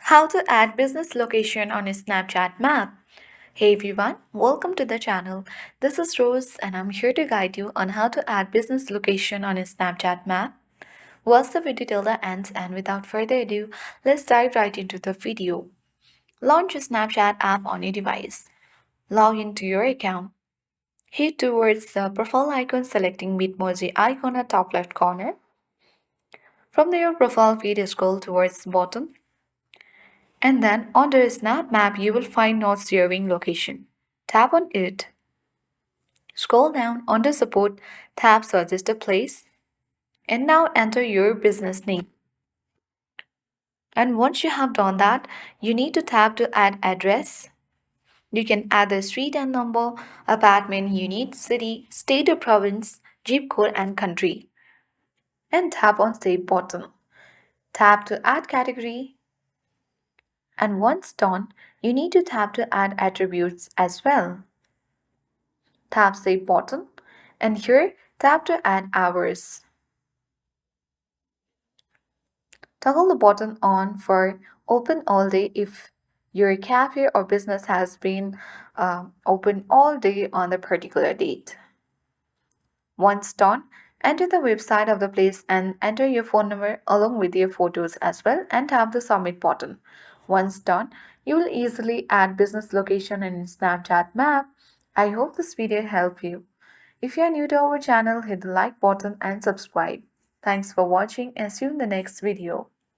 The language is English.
How to add business location on a Snapchat map. Hey everyone, welcome to the channel. This is Rose and I'm here to guide you on how to add business location on a Snapchat map. Watch the video till the end and without further ado, let's dive right into the video. Launch a Snapchat app on your device. Log into your account. Head towards the profile icon selecting Bitmoji icon at top left corner. From your profile feed, scroll towards the bottom. And then under Snap Map, you will find Not Zeroing Location. Tap on it. Scroll down under Support, tap Suggest a Place, and now enter your business name. And once you have done that, you need to tap to add address. You can add the street and number, apartment, unit, city, state or province, zip code, and country. And tap on Save button. Tap to add category. And once done, you need to tap to add attributes as well. Tap Save button, and here tap to add hours. Toggle the button on for open all day if your cafe or business has been open all day on the particular date. Once done, enter the website of the place and enter your phone number along with your photos as well and tap the submit button. Once done, you will easily add business location in Snapchat map. I hope this video helped you. If you are new to our channel, hit the like button and subscribe. Thanks for watching and see you in the next video.